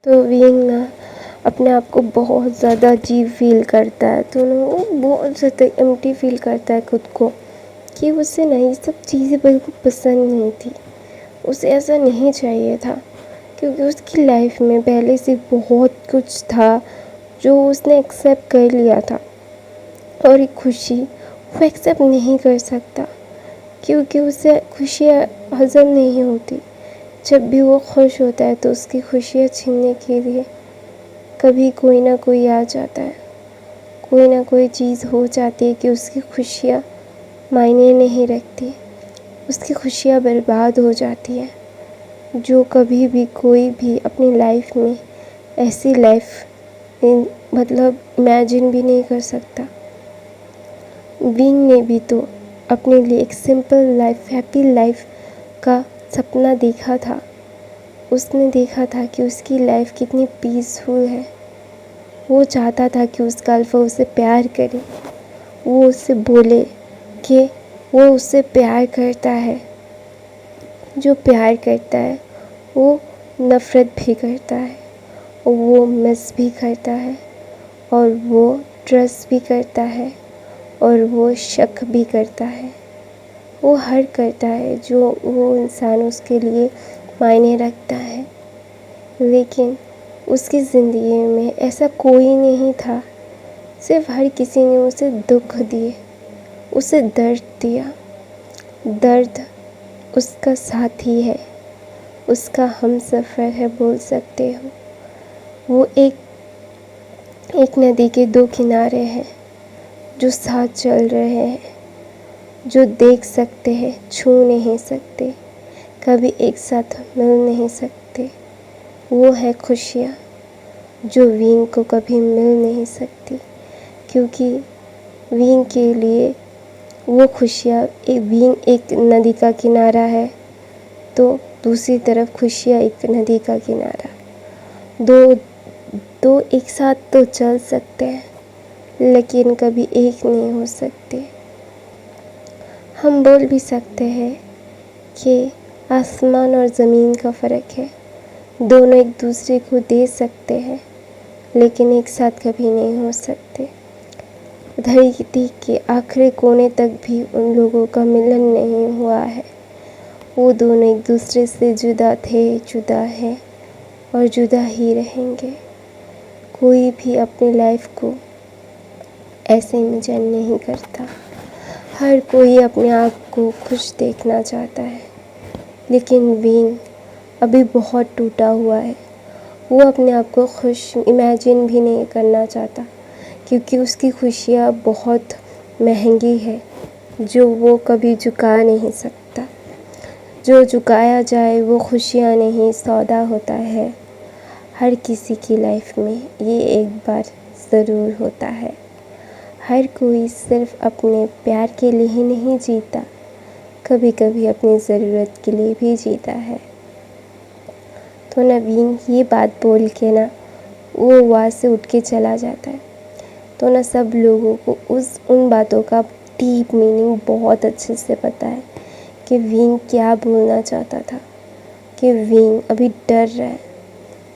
तो विंग ना अपने आप को बहुत ज़्यादा अजीब फील करता है, तो ना वो बहुत ज़्यादा एम्प्टी फील करता है खुद को कि उसे ना ये सब चीज़ें बिल्कुल पसंद नहीं थी, उसे ऐसा नहीं चाहिए था, क्योंकि उसकी लाइफ में पहले से बहुत कुछ था जो उसने एक्सेप्ट कर लिया था। और एक खुशी वो एक्सेप्ट नहीं कर सकता, क्योंकि उसे खुशियाँ हज़म नहीं होती। जब भी वो खुश होता है तो उसकी खुशियाँ छीनने के लिए कभी कोई ना कोई आ जाता है, कोई ना कोई चीज़ हो जाती है कि उसकी खुशियाँ मायने नहीं रखती, उसकी खुशियाँ बर्बाद हो जाती है। जो कभी भी कोई भी अपनी लाइफ में ऐसी लाइफ मतलब इमेजिन भी नहीं कर सकता। विंग ने भी तो अपने लिए एक सिंपल लाइफ, हैप्पी लाइफ का सपना देखा था। उसने देखा था कि उसकी लाइफ कितनी पीसफुल है। वो चाहता था कि उसका अल्फा उसे प्यार करे, वो उससे बोले कि वो उससे प्यार करता है। जो प्यार करता है वो नफ़रत भी करता है, और वो मिस भी करता है, और वो ट्रस्ट भी करता है, और वो शक भी करता है। वो हर करता है जो वो इंसान उसके लिए मायने रखता है। लेकिन उसकी ज़िंदगी में ऐसा कोई नहीं था, सिर्फ हर किसी ने उसे दुख दिए, उसे दर्द दिया। दर्द उसका साथी है, उसका हमसफ़र है बोल सकते हो। वो एक नदी के दो किनारे हैं जो साथ चल रहे हैं, जो देख सकते हैं, छू नहीं सकते, कभी एक साथ मिल नहीं सकते। वो है खुशियाँ जो विंग को कभी मिल नहीं सकती, क्योंकि विंग के लिए वो खुशियाँ विंग एक नदी का किनारा है, तो दूसरी तरफ खुशियाँ एक नदी का किनारा। दो एक साथ तो चल सकते हैं, लेकिन कभी एक नहीं हो सकते। हम बोल भी सकते हैं कि आसमान और ज़मीन का फ़र्क है। दोनों एक दूसरे को दे सकते हैं, लेकिन एक साथ कभी नहीं हो सकते। धरती के आखिरी कोने तक भी उन लोगों का मिलन नहीं हुआ है। वो दोनों एक दूसरे से जुदा थे, जुदा हैं, और जुदा ही रहेंगे। कोई भी अपनी लाइफ को ऐसे इमेजिन नहीं करता। हर कोई अपने आप को खुश देखना चाहता है, लेकिन विंग अभी बहुत टूटा हुआ है। वो अपने आप को खुश इमेजिन भी नहीं करना चाहता, क्योंकि उसकी खुशियाँ बहुत महंगी है, जो वो कभी चुका नहीं सकता। जो चुकाया जाए वो खुशियाँ नहीं, सौदा होता है। हर किसी की लाइफ में ये एक बार ज़रूर होता है। हर कोई सिर्फ अपने प्यार के लिए ही नहीं जीता, कभी कभी अपनी ज़रूरत के लिए भी जीता है। तो नवीन ये बात बोल के ना वो वहाँ से उठ के चला जाता है। तो ना सब लोगों को उन बातों का डीप मीनिंग बहुत अच्छे से पता है कि विंग क्या बोलना चाहता था, कि विंग अभी डर रहा है।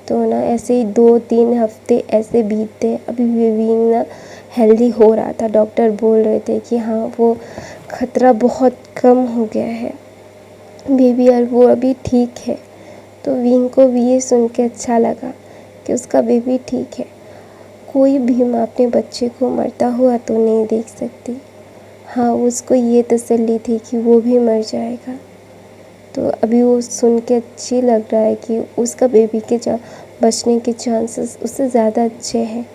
तो ना ऐसे ही 2-3 हफ्ते ऐसे बीतते, अभी विंग ना हेल्दी हो रहा था। डॉक्टर बोल रहे थे कि हाँ वो ख़तरा बहुत कम हो गया है बेबी, और वो अभी ठीक है। तो विंग को भी ये सुन के अच्छा लगा कि उसका बेबी ठीक है। कोई भी माँ अपने बच्चे को मरता हुआ तो नहीं देख सकती। हाँ, उसको ये तसल्ली थी कि वो भी मर जाएगा। तो अभी वो सुन के अच्छी लग रहा है कि उसका बेबी के बचने के चांसेस उससे ज़्यादा अच्छे हैं।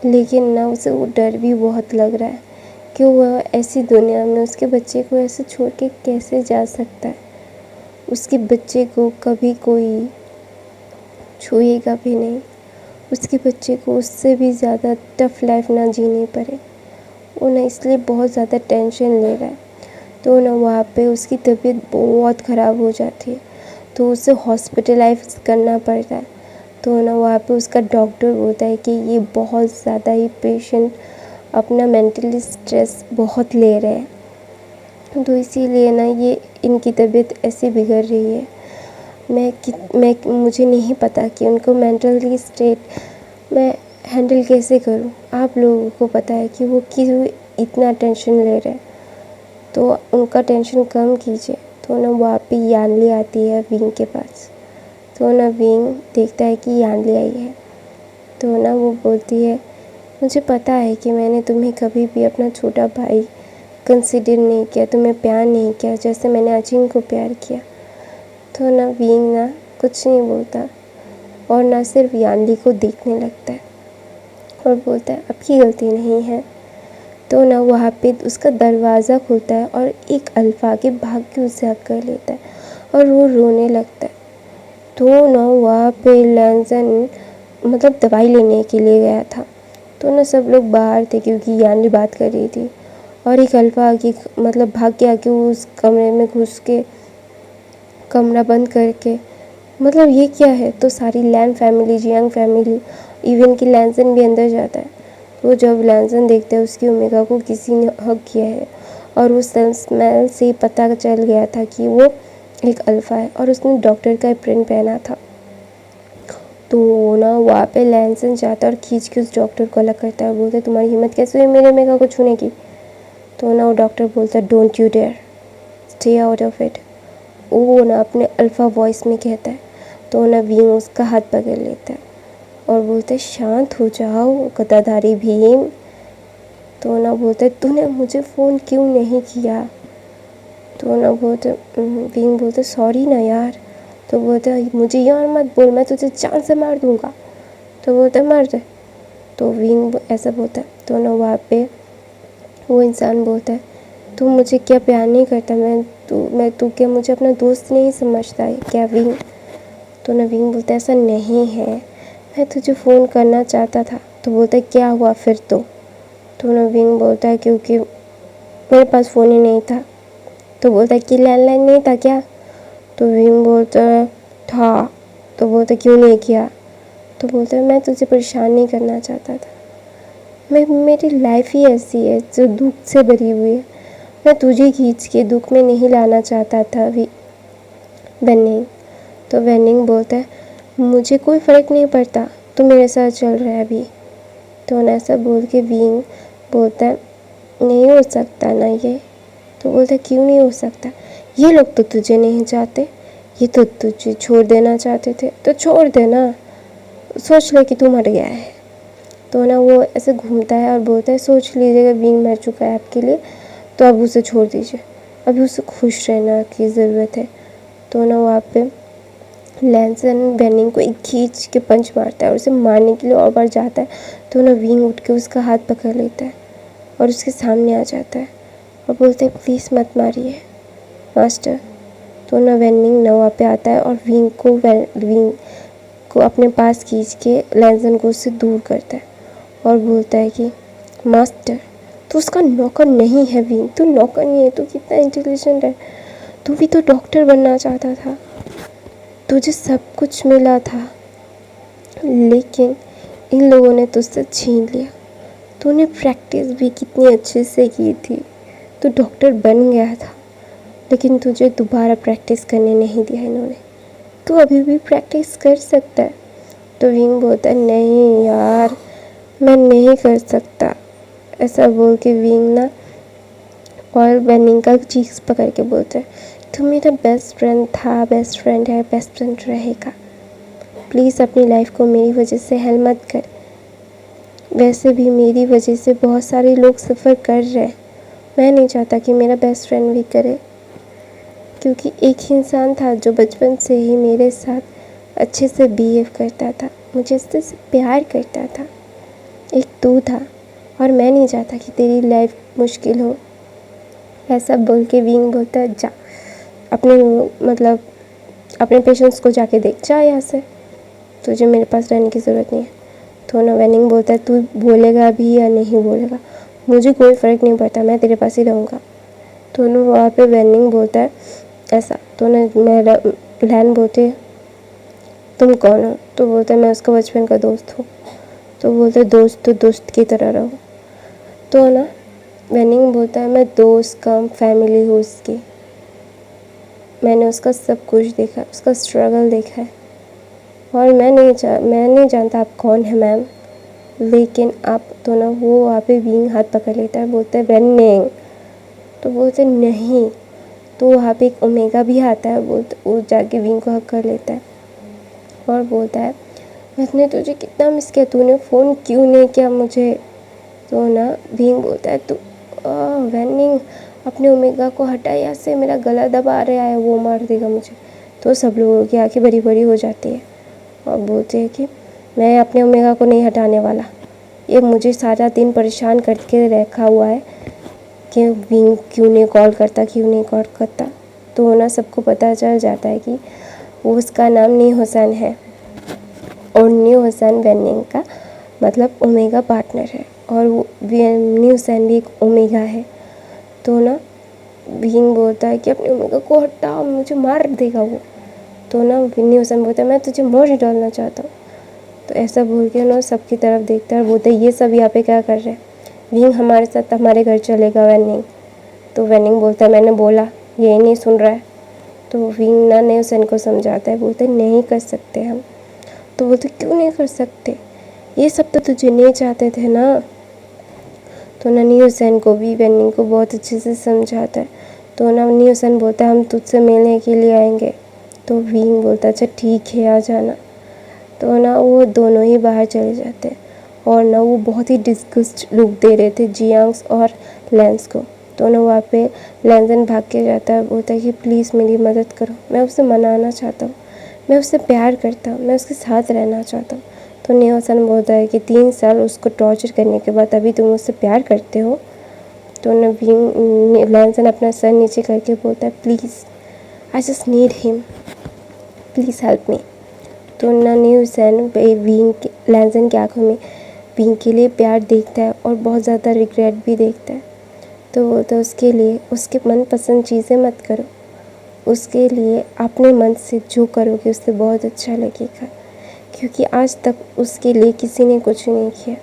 लेकिन ना उसे वो डर भी बहुत लग रहा है कि वह ऐसी दुनिया में उसके बच्चे को ऐसे छोड़ के कैसे जा सकता है। उसके बच्चे को कभी कोई छुएगा भी नहीं, उसके बच्चे को उससे भी ज़्यादा टफ़ लाइफ ना जीनी पड़े। वो ना इसलिए बहुत ज़्यादा टेंशन ले रहा है। तो ना वहाँ पे उसकी तबीयत बहुत ख़राब हो जाती है, तो उसे हॉस्पिटलाइज करना पड़ता है। तो ना वहाँ पे उसका डॉक्टर बोलता है कि ये बहुत ज़्यादा ही पेशेंट अपना मेंटली स्ट्रेस बहुत ले रहे हैं, तो इसीलिए ना ये इनकी तबीयत ऐसे बिगड़ रही है। मुझे नहीं पता कि उनको मेंटली स्टेट मैं हैंडल कैसे करूं। आप लोगों को पता है कि वो क्यों इतना टेंशन ले रहे हैं, तो उनका टेंशन कम कीजिए। तो ना वहाँ पे यानली आती है विंग के पास। तो ना विंग देखता है कि यानली आई है। तो ना वो बोलती है, मुझे पता है कि मैंने तुम्हें कभी भी अपना छोटा भाई कंसिडर नहीं किया, तुम्हें प्यार नहीं किया जैसे मैंने अचिन को प्यार किया। तो ना विंग ना कुछ नहीं बोलता और ना सिर्फ यानली को देखने लगता है और बोलता है आपकी गलती नहीं है। तो ना वहाँ पे उसका दरवाज़ा खुलता है और एक अल्फा के भाग के उसे हक कर लेता है और वो रोने लगता है। तो ना वहाँ पे लैंसन मतलब दवाई लेने के लिए गया था। तो ना सब लोग बाहर थे क्योंकि यानली बात कर रही थी और एक अल्फा आके मतलब भाग के आके उस कमरे में घुस के कमरा बंद करके मतलब ये क्या है। तो सारी लैन फैमिली, जियांग फैमिली, इवन कि लैंसन भी अंदर जाता है। वो जब लैंसन देखता है उसकी ओमेगा को किसी ने हक किया है और वो स्मेल से पता चल गया था कि वो एक अल्फा है और उसने डॉक्टर का प्रिंट पहना था। तो ना वहाँ पे लैंसन जाता है और खींच के उस डॉक्टर को अलग करता है और बोलता है तुम्हारी हिम्मत कैसे हुई मेरे ओमेगा को छूने की। तो ना वो डॉक्टर बोलता है don't you dare, stay out of it. वो ना अपने अल्फ़ा वॉइस में कहता है। तो ना भीम उसका हाथ पकड़ लेता है और बोलता है शांत हो जाओ गद्दाधारी भीम। तो ना बोलता है तूने मुझे फ़ोन क्यों नहीं किया। तो ना बोलते भीम बोलते सॉरी ना यार। तो बोलता है मुझे यार मत बोल, मैं तुझे जान से मार दूँगा। तो बोलता है मार दे। तो भीम ऐसा बोलता है। तो ना वहाँ पे वो इंसान बोलता है तू मुझे क्या प्यार नहीं करता, तू क्या मुझे अपना दोस्त नहीं समझता है क्या विंग। तो ना विंग बोलता है ऐसा नहीं है, मैं तुझे फ़ोन करना चाहता था। तो बोलता है क्या हुआ फिर। तो ना विंग बोलता है क्योंकि मेरे पास फ़ोन ही नहीं था। तो बोलता है कि लैंडलाइन नहीं था क्या। तो विंग बोलता है था। तो बोलता है क्यों नहीं किया। तो बोलता है मैं तुझे परेशान नहीं करना चाहता था, मेरी लाइफ ही ऐसी है जो दुख से भरी हुई है, मैं तुझे खींच के दुख में नहीं लाना चाहता था वेनिंग। तो वेनिंग बोलता है मुझे कोई फ़र्क नहीं पड़ता, तू मेरे साथ चल रहा है अभी। तो ना ऐसा बोल के विंग बोलता है नहीं हो सकता ना ये। तो बोलता है क्यों नहीं हो सकता, ये लोग तो तुझे नहीं चाहते, ये तो तुझे छोड़ देना चाहते थे, तो छोड़ देना, सोच ले कि तू मर गया है। तो ना वो ऐसे घूमता है और बोलता है सोच लीजिएगा विंग मर चुका है आपके लिए, तो अब उसे छोड़ दीजिए, अभी उसे खुश रहना की ज़रूरत है। तो ना वहाँ पे लैंसन वेनिंग को एक खींच के पंच मारता है और उसे मारने के लिए और बार जाता है। तो ना विंग उठ के उसका हाथ पकड़ लेता है और उसके सामने आ जाता है और बोलता है प्लीज़ मत मारिए मास्टर। तो ना वेनिंग ना वहाँ पे आता है और विंग को अपने पास खींच के लैंसन को उससे दूर करता है और बोलता है कि मास्टर तू उसका नौकर नहीं है विंग, तू नौकर नहीं है, तू कितना इंटेलिजेंट है, तू भी तो डॉक्टर बनना चाहता था, तुझे सब कुछ मिला था लेकिन इन लोगों ने तुझसे छीन लिया। तूने प्रैक्टिस भी कितनी अच्छे से की थी, तू डॉक्टर बन गया था लेकिन तुझे दोबारा प्रैक्टिस करने नहीं दिया इन्होंने, तू अभी भी प्रैक्टिस कर सकता है। तो विंग बोलता है नहीं यार मैं नहीं कर सकता। ऐसा बोल के विंग ना और वेनिंग का चीक्स पकड़ के बोलता है तू मेरा बेस्ट फ्रेंड था, बेस्ट फ्रेंड है, बेस्ट फ्रेंड रहेगा, प्लीज़ अपनी लाइफ को मेरी वजह से हेल मत कर। वैसे भी मेरी वजह से बहुत सारे लोग सफ़र कर रहे हैं, मैं नहीं चाहता कि मेरा बेस्ट फ्रेंड भी करे, क्योंकि एक ही इंसान था जो बचपन से ही मेरे साथ अच्छे से बिहेव करता था, मुझे इससे प्यार करता था, एक तू था और मैं नहीं चाहता कि तेरी लाइफ मुश्किल हो। ऐसा बोल के विंग बोलता है जा अपने पेशेंट्स को जाके देख, जा यहाँ से, तुझे मेरे पास रहने की ज़रूरत नहीं है। तो ना वेनिंग बोलता है तू बोलेगा भी या नहीं बोलेगा मुझे कोई फ़र्क नहीं पड़ता, मैं तेरे पास ही रहूँगा। तो ना वहाँ पे वेनिंग बोलता है ऐसा। तो ना मेरा लैन बोलती है तुम कौन हो। तो बोलता है मैं उसका बचपन का दोस्त हूँ। तो बोलता है दोस्त तो दोस्त की तरह रहो। तो ना वेनिंग बोलता है मैं दोस्त कम फैमिली हूँ उसकी। मैंने उसका सब कुछ देखा, उसका स्ट्रगल देखा है। और मैं नहीं जानता आप कौन है मैम, लेकिन आप तो ना, वो वहाँ पे विंग हाथ पकड़ लेता है, बोलता है वेनिंग, तो बोलते नहीं, तो वहाँ पे एक ओमेगा भी आता है, वो जाके विंग को हक कर लेता है और बोलता है मैंने तुझे कितना मिस किया, तूने फ़ोन क्यों नहीं किया मुझे। तो ना विंग बोलता है तू वेनिंग अपने ओमेगा को हटा, यहाँ से मेरा गला दबा रहा है, वो मार देगा मुझे। तो सब लोगों की आंखें बड़ी बड़ी हो जाती है और बोलते हैं कि मैं अपने ओमेगा को नहीं हटाने वाला, ये मुझे सारा दिन परेशान करके रखा हुआ है कि विंग क्यों नहीं कॉल करता। तो ना सबको पता चल जाता है कि वो उसका नाम नी हुसैन है और नी हुसैन वेनिंग का मतलब ओमेगा पार्टनर है, और वो नी हुसैन भी एक ओमेगा है। तो ना विंग बोलता है कि अपने ओमेगा को हटा, मुझे मार देगा वो। तो ना नी हुसैन बोलता है मैं तुझे मोड़ डालना चाहता हूँ। तो ऐसा बोल के ना सबकी तरफ देखता है और बोलता है ये सब यहाँ पे क्या कर रहे हैं, विंग हमारे साथ हमारे घर चलेगा वेनिंग। तो वेनिंग बोलता है मैंने बोला, ये नहीं सुन रहा है। तो विंग ना नी हुसैन को समझाता है, बोलते नहीं कर सकते हम। तो बोलते क्यों नहीं कर सकते, ये सब तो तुझे नहीं चाहते थे ना। तो ना नी हुसैन को भी वेनिंग को बहुत अच्छे से समझाता है। तो ना नी हुसैन बोलता है हम तुझसे मिलने के लिए आएंगे। तो विंग बोलता है अच्छा ठीक है आ जाना। तो ना वो दोनों ही बाहर चले जाते हैं और ना वो बहुत ही डिस्गस्ट लुक दे रहे थे जियांग्स और लेंस को। तो ना वहाँ पे लेंसन भाग के जाता है, बोलता है कि प्लीज़ मेरी मदद करो, मैं उसे मनाना चाहता हूँ, मैं उससे प्यार करता हूँ, मैं उसके साथ रहना चाहता हूँ। तो नी हुसैन बोलता है कि 3 साल उसको टॉर्चर करने के बाद अभी तुम उससे प्यार करते हो। तो ना लेंसन अपना सर नीचे करके बोलता है please I just need him, please help me. तो ना नी हुसैन लेंसन की आँखों में विंग के लिए प्यार देखता है और बहुत ज़्यादा रिग्रेट भी देखता है। तो वो तो उसके लिए उसके मनपसंद चीज़ें मत करो, उसके लिए अपने मन से जो करोगे उससे बहुत अच्छा लगेगा, क्योंकि आज तक उसके लिए किसी ने कुछ नहीं किया।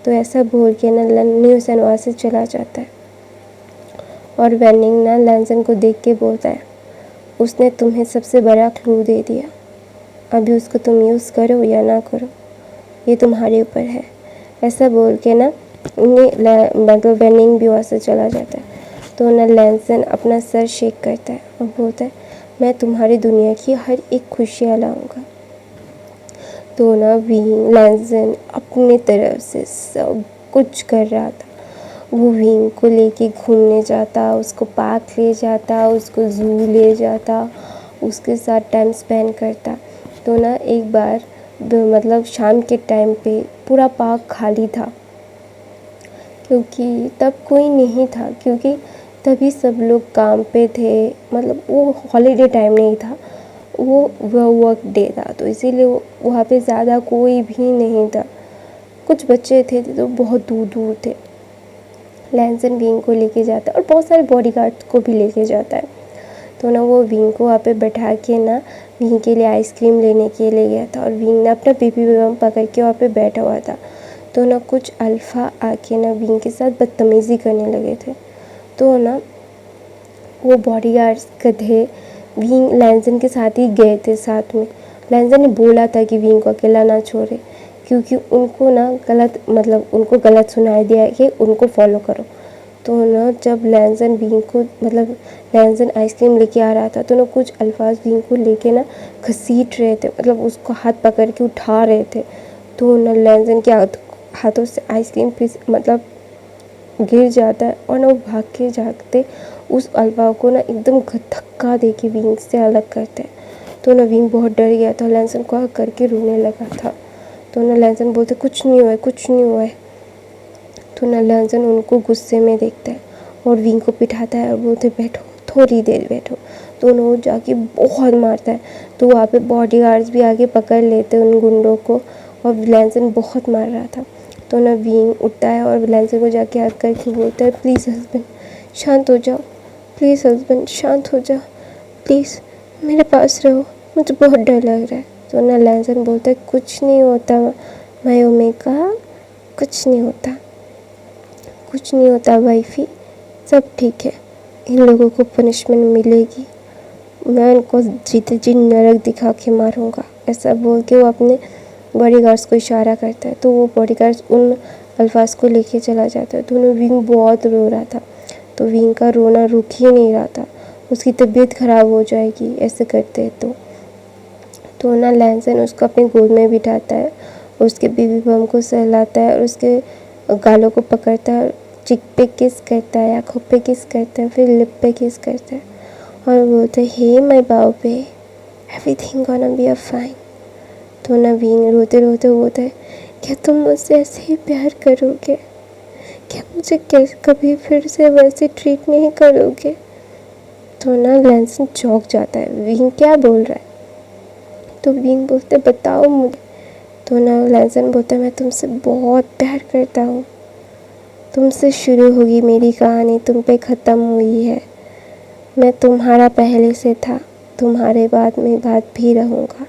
तो ऐसा बोल के ना नी हुसैन वहाँ से चला जाता है और वेनिंग ना लेंसन को देख के बोलता है उसने तुम्हें सबसे बड़ा क्लू दे दिया, अभी उसको तुम यूज़ करो या ना करो ये तुम्हारे ऊपर है। ऐसा बोल के ना मतलब वेनिंग भी वहाँ से चला जाता है। तो ना लेंसन अपना सर शेक करता है और बोलता है मैं तुम्हारी दुनिया की हर एक खुशियाँ लाऊंगा। तो ना लेंसन अपनी तरफ से सब कुछ कर रहा था, वो विंग को लेके घूमने जाता, उसको पार्क ले जाता, उसको ज़ू ले जाता, उसके साथ टाइम स्पेंड करता। तो ना एक बार मतलब शाम के टाइम पे पूरा पार्क खाली था, क्योंकि तब कोई नहीं था, क्योंकि तभी सब लोग काम पे थे, मतलब वो हॉलीडे टाइम नहीं था, वो वर्क डे था, तो इसीलिए वहाँ पे ज़्यादा कोई भी नहीं था। कुछ बच्चे थे तो बहुत दूर दूर थे। लेंसन विंग को लेके जाता है और बहुत सारे बॉडीगार्ड्स को भी लेके जाता है। तो ना वो विंग को वहाँ पे बैठा के ना विंग के लिए आइसक्रीम लेने के लिए गया था और विंग ने अपना बेबी बम पकड़ के वहाँ पे बैठा हुआ था। तो ना कुछ अल्फ़ा आके ना विंग के साथ बदतमीज़ी करने लगे थे। तो ना वो बॉडीगार्ड्स गधे विंग लेंसन के साथ ही गए थे साथ में। लेंसन ने बोला था कि विंग को अकेला ना छोड़े, क्योंकि उनको ना उनको गलत सुनाई दिया कि उनको फॉलो करो। तो ना जब लेंसन विंग को लेंसन आइसक्रीम लेके आ रहा था, तो ना कुछ अल्फाज विंग को लेके ना घसीट रहे थे, उसको हाथ पकड़ के उठा रहे थे। तो ना लेंसन के हाथों से आइसक्रीम गिर जाता है और ना वो भाग के जागते उस अल्फा को ना एकदम धक्का दे के विंग से अलग करते हैं। तो ना विंग बहुत डर गया था, लेंसन को हक करके रोने लगा था। तो ना लेंसन बोलते कुछ नहीं हुआ है, कुछ नहीं हुआ है। तो ना लेंसन उनको गुस्से में देखता है और विंग को पिटाता है और बोलते बैठो, थोड़ी देर बैठो। तो ना वो जाके बहुत मारता है। तो वहाँ पे बॉडीगार्ड्स भी आके पकड़ लेते उन गुंडों को और लेंसन बहुत मार रहा था। तो ना विंग उठता है और लेंसन को जाके हक करके बोलता है प्लीज़ हस्बैंड शांत हो जाओ, प्लीज़ हस्बैंड शांत हो जाओ, प्लीज़ मेरे पास रहो, मुझे बहुत डर लग रहा है। तो ना लेंसन बोलता है कुछ नहीं होता ओमेगा, कुछ नहीं होता, कुछ नहीं होता वाइफी, सब ठीक है, इन लोगों को पनिशमेंट मिलेगी, मैं उनको जीते जी नरक दिखा के मारूंगा, ऐसा बोल के वो अपने बॉडीगार्ड्स को इशारा करता है। तो वो बॉडीगार्ड्स उन अल्फाज को लेके चला जाता है। तो विंग बहुत रो रहा था, तो विंग का रोना रुक ही नहीं रहा था, उसकी तबीयत ख़राब हो जाएगी ऐसे करते। तो ना लैंसन उसको अपनी गोद में बिठाता है, उसके बेबी बम को सहलाता है और उसके गालों को पकड़ता है, चिक पे किस करता है, आँखों पे किस करता है, फिर लिप पे किस करता है और बोलता है हे माय बाबे, everything gonna be a fine. तो नवीन रोते रोते बोलता है क्या तुम मुझसे ऐसे ही प्यार करोगे, क्या मुझे कभी फिर से वैसे ट्रीट नहीं करोगे। तो ना लैंसन चौंक जाता है, विंग क्या बोल रहा है। तो विंग बोलते बताओ मुझे। तो ना लैंसन बोलता है मैं तुमसे बहुत प्यार करता हूँ, तुमसे शुरू होगी मेरी कहानी, तुम पे ख़त्म हुई है, मैं तुम्हारा पहले से था, तुम्हारे बाद में बात भी रहूँगा,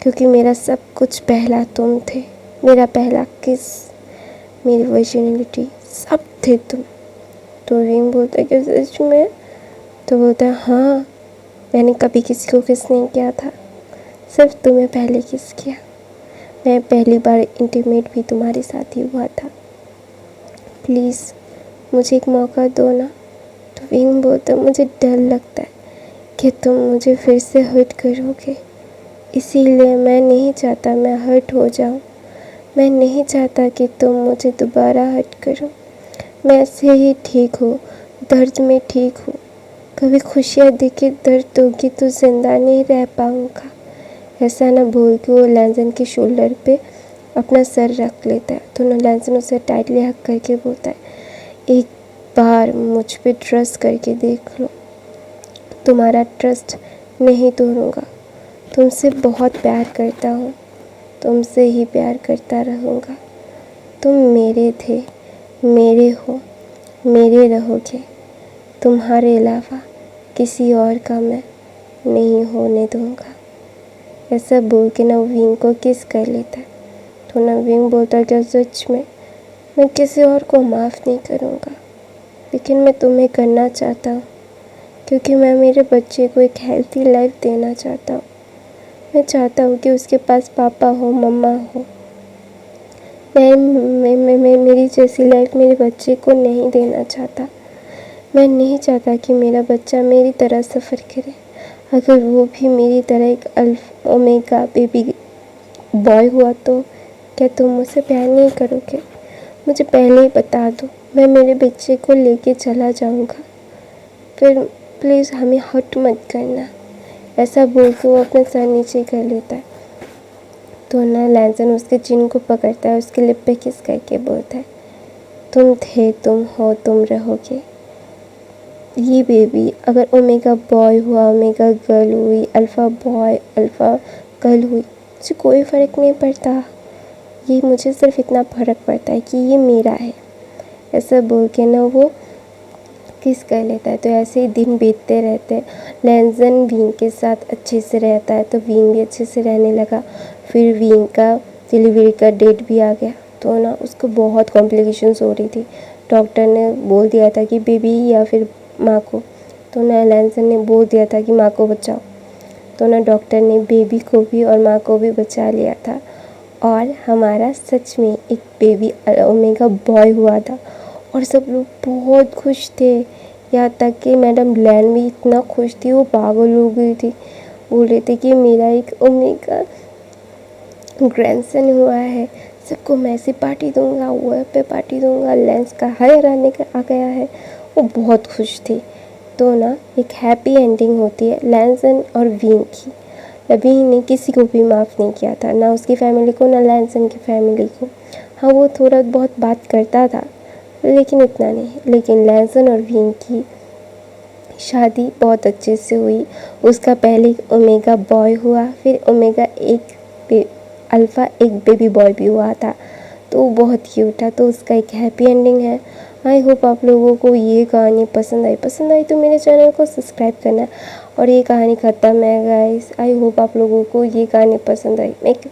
क्योंकि मेरा सब कुछ पहला तुम थे, मेरा पहला किस, मेरी वर्जिनिटी, सब थे तुम। तो विंग बोलता है कि सच में। तो बोलता है हाँ, मैंने कभी किसी को किस नहीं किया था, सिर्फ तुम्हें पहले किस किया, मैं पहली बार इंटीमेट भी तुम्हारे साथ ही हुआ था, प्लीज़ मुझे एक मौका दो ना। तो विंग बोलता है मुझे डर लगता है कि तुम मुझे फिर से हर्ट करोगे, इसीलिए मैं नहीं चाहता मैं हर्ट हो जाऊँ, मैं नहीं चाहता कि तुम मुझे दोबारा हर्ट करो, मैं ऐसे ही ठीक हूँ, दर्द में ठीक हूँ, कभी खुशियाँ देखे दर्द होगी तो ज़िंदा नहीं रह पाऊँगा। ऐसा ना बोल के वो लैंसन के शोल्डर पे अपना सर रख लेता है। तो लैंसन उसे टाइटली हक करके बोलता है एक बार मुझ पे ट्रस्ट करके देख लो, तुम्हारा ट्रस्ट नहीं तोड़ूंगा, तुमसे बहुत प्यार करता हूँ, तुमसे ही प्यार करता रहूँगा, तुम मेरे थे, मेरे हो, मेरे रहोगे, तुम्हारे अलावा किसी और का मैं नहीं होने दूँगा। ऐसा बोल के नवीन को किस कर लेता है। तो नवीन बोलता है क्या सच में, मैं किसी और को माफ़ नहीं करूँगा, लेकिन मैं तुम्हें करना चाहता हूँ, क्योंकि मैं मेरे बच्चे को एक हेल्थी लाइफ देना चाहता हूँ। मैं चाहता हूँ कि उसके पास पापा हो, मम्मा हो। मैं मेरी जैसी लाइफ मेरे बच्चे को नहीं देना चाहता। मैं नहीं चाहता कि मेरा बच्चा मेरी तरह सफ़र करे। अगर वो भी मेरी तरह एक अल्फा ओमेगा बेबी बॉय हुआ तो क्या तुम मुझसे प्यार नहीं करोगे? मुझे पहले ही बता दो, मैं मेरे बच्चे को लेके चला जाऊँगा, फिर प्लीज़ हमें हर्ट मत करना। ऐसा बोल के वो अपना सर नीचे कर लेता है। तो ना लैंसन उसके चिन को पकड़ता है, उसके लिप पे किस करके बोलता है तुम थे, तुम हो, तुम रहोगे। ये बेबी अगर ओमेगा बॉय हुआ, ओमेगा गर्ल हुई, अल्फ़ा बॉय अल्फ़ा गर्ल हुई, मुझे कोई फ़र्क नहीं पड़ता। ये मुझे सिर्फ इतना फ़र्क पड़ता है कि ये मेरा है। ऐसा बोल के ना वो किस कर लेता है। तो ऐसे ही दिन बीतते रहते हैं। लैंसन विंग के साथ अच्छे से रहता है, तो विंग भी अच्छे से रहने लगा। फिर विंग का डिलीवरी का डेट भी आ गया। तो ना उसको बहुत कॉम्प्लिकेशंस हो रही थी। डॉक्टर ने बोल दिया था कि बेबी या फिर माँ को। तो ना लैंसन ने बोल दिया था कि माँ को बचाओ। तो ना डॉक्टर ने बेबी को भी और माँ को भी बचा लिया था, और हमारा सच में एक बेबी ओमेगा बॉय हुआ था। और सब लोग बहुत खुश थे, यहाँ तक कि मैडम लैन भी इतना खुश थी, वो पागल हो गई थी। बोल रहे थे कि मेरा एक ओमेगा ग्रैंडसन हुआ है, सबको मैं ऐसी पार्टी दूंगा, वो पे पार्टी दूंगा, लेंस का हायर आने का आ गया है। वो बहुत खुश थी। तो ना एक हैप्पी एंडिंग होती है लैंसन और विंग की। विंग ने किसी को भी माफ़ नहीं किया था, ना उसकी फैमिली को, ना लैंसन की फैमिली को। हाँ, वो थोड़ा बहुत बात करता था, लेकिन इतना नहीं। लेकिन लैंसन और विंग की शादी बहुत अच्छे से हुई। उसका पहले ओमेगा बॉय हुआ, फिर ओमेगा अल्फ़ा एक बेबी बॉय भी हुआ था। तो वो बहुत क्यूट था। तो उसका एक हैप्पी एंडिंग है। आई होप आप लोगों को ये कहानी पसंद आई तो मेरे चैनल को सब्सक्राइब करना। और ये कहानी ख़त्म है गाइस। आई होप आप लोगों को ये कहानी पसंद आई। मैं एक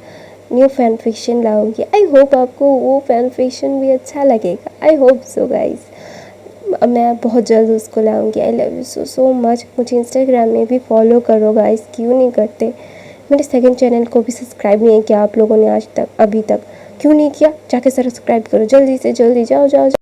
न्यू फैन फिक्शन लाऊंगी। आई होप आपको वो फैन फिक्शन भी अच्छा लगेगा। I hope so guys. अब मैं बहुत जल्द उसको लाऊंगी। I love you so so much. मुझे इंस्टाग्राम में भी फॉलो करो गाइस, क्यों नहीं करते। मेरे सेकंड चैनल को भी सब्सक्राइब नहीं किया आप लोगों ने आज तक, अभी तक क्यों नहीं किया, जाके सब्सक्राइब करो जल्दी से जल्दी, जाओ जाओ जाओ।